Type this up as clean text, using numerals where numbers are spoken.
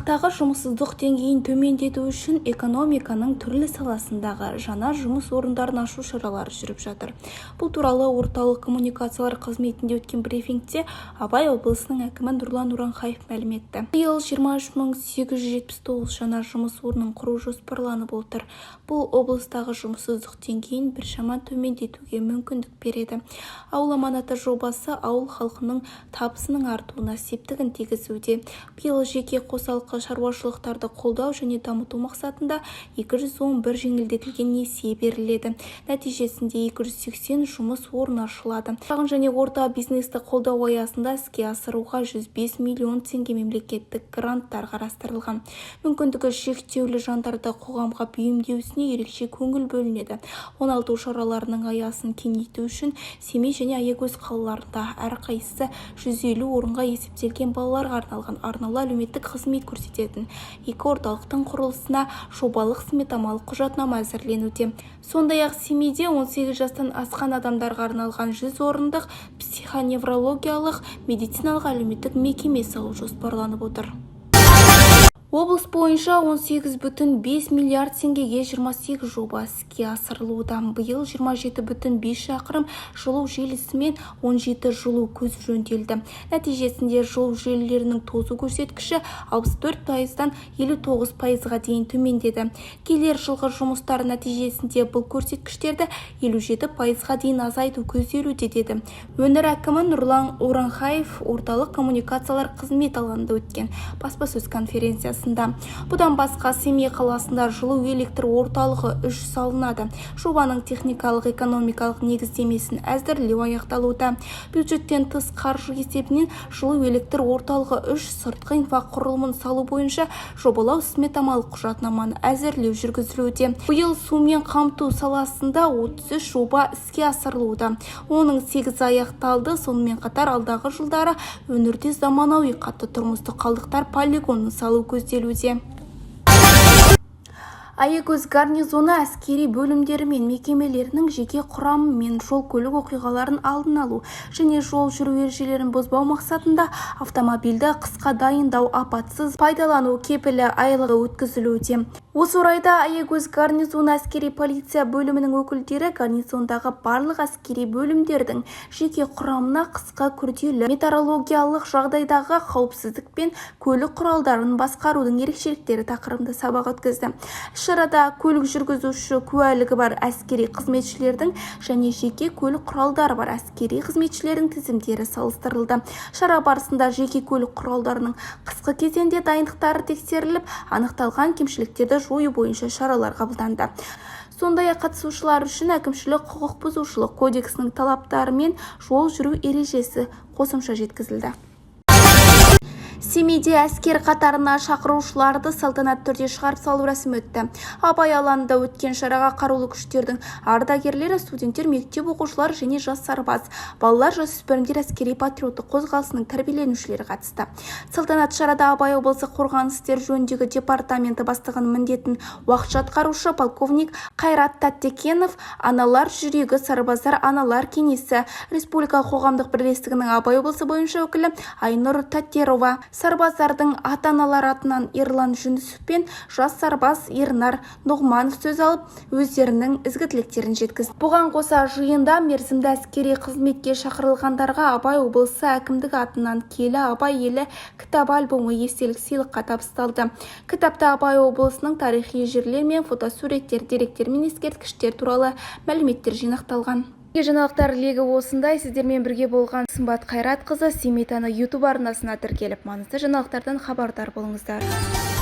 аймақтағы жұмыссыздық деңгейін төмендету үшін экономиканың түрлі саласындағы жаңа жұмыс орындарын ашу шаралары жүріп жатыр. Бұл туралы орталық коммуникациялар қызметінде өткен брифингте Абай облысының әкімі Нұрлан Уранхаев мәлім етті. Биыл 23.879 жаңа жұмыс орнын құру жоспарланып отыр. Бұл облыстағы жұмыссыздық деңгейін біршама төмендетуге мүмкіндік береді. Ауыл аманаты жобасы ауыл халқының табысының артуына септігін тигізуде. Биыл жеке қосалқы шаруашылықтарды қолдау және дамыту мақсатында 211 жеңілдетілген несие беріледі. Нәтижесінде 280 жұмыс орны ашылады. Шағын және орта бизнесті қолдау аясында іске асыруға 105 миллион теңге мемлекеттік гранттар қарастырылған. Мүмкіндігі шектеулі жандарды қоғамға бейімдеуісіне ерекше көңіл бөлінеді. 16 шараларының аясын кеңейту үшін Семей және Аягөз қалаларында әрқайсысы 150 орынға есептелген балаларға арналған арнаулы әлеуметтік қызмет көрсететін екі орталықтың құрылысына жобалық сметамалық құжатнама әзірленуде. Сондай-ақ Семейде 18 жастан асқан адамдарға арналған 100 орындық психоневрологиялық медициналық әлеуметтік мекеме салу жоспарланып отыр. Облыс бойынша 18,5 миллиард теңгеге 28 жоба іске асырылуда. Биыл 27,5 шақырым жылу желісі мен 17 жылу көзі жөнделді. Нәтижесінде жылу желілерінің тозу көрсеткіші 64%-дан 59%-ға дейін төмендеді. Келер жылғы жұмыстар нәтижесінде бұл көрсеткіштерді 57%-ға дейін азайту көзделуде деді. Өңір әкімі Нұрлан Уранхаев орталық коммуникациялар қызмет алаңында өткен баспасөз конференциясы. Бұдан басқа Семей қаласында жылу электр орталығы 3 салынады. Жобаның техникалық экономикалық негіздемесін әзірлеу аяқталуда. Бюджеттен тыс қаржы есебінен жылу электр орталығы 3 сыртқы инфрақұрылымын салу бойынша жобалау сметамалық құжатнаманы әзірлеу жүргізілуде. Биыл сумен қамту саласында 33 жоба іске асырылуда. Оның 8 аяқталды. Сонымен қатар алдағы жылдары өңірде заманауи қатты тұрмыстық қалдықтар полигонын салу көзделуде. Аягөз гарнизоны әскери бөлімдері мен мекемелерінің жеке құрамы мен жол көлік оқиғаларын алдын алу және жол жүру ережелерін бұзбау мақсатында автомобильді қысқа дайындау апатсыз пайдалану кепілі айлығы өткізілуде. Осы орайда Аягөз гарнизоны әскери полиция бөлімінің өкілдері гарнизондағы барлық әскери бөлімдердің жеке құрамына қысқа күрделі метеорологиялық жағдайдағы қауіпсіздік пен көлік құралдарын басқарудың ерекшеліктері тақырыбында сабақ өткізді. Шарада көлік жүргізуші куәлігі бар әскери қызметшілердің және жеке көлік құралдары бар әскери қызметшілердің тізімдері салыстырылды. Шара барысында жеке көлік құралдарының қысқы кезеңде дайындықтары тексеріліп, анықталған кемшіліктерді жою бойынша шаралар қабылданды. Сондай-ақ қатысушылар үшін әкімшілік құқық бұзушылық кодексінің талаптары мен жол жүру ережесі қосымша жеткізілді. Семейде әскер қатарына шақырушыларды салтанатты түрде шығарып салу рәсімі өтті. Абай алаңында өткен шараға қарулы күштердің ардагерлері, студенттер, мектеп оқушылары және жас сарбаз, балалар, жасөспірімдер әскери патриоттық қозғалысының тәрбиеленушілері қатысты. Салтанат шарада Абай облысы қорғаныс істер жөніндегі департаменті бастығының міндетін уақытша атқарушы полковник Қайрат Таттекенов, аналар жүрегі сарбаздар аналар кеңесі, республика қоғамдық бірлестігінің Абай облысы бойынша өкілі Айнұр Таттерова, сарбаздардың ата-аналар атынан Ерлан Жүнісов пен жас сарбаз Ернар Нұғманов сөз алып, өздерінің ізгі тілектерін жеткізді. Бұған қоса жиында мерзімді әскери қызметке шақырылғандарға Абай облысы әкімдігі атынан Келі Абай елі кітап альбомы естелік сыйлыққа табысталды. Кітапта Абай облысының тарихи жерлер мен фотосуреттер, деректер мен ескерткіштер туралы мәліметтер жинақталған. Жаңалықтар легі осындай. Сіздермен бірге болған Сымбат Қайратқызы. Семей Таңы YouTube арнасына тіркеліп, маңызды жаңалықтардан хабардар болыңыздар.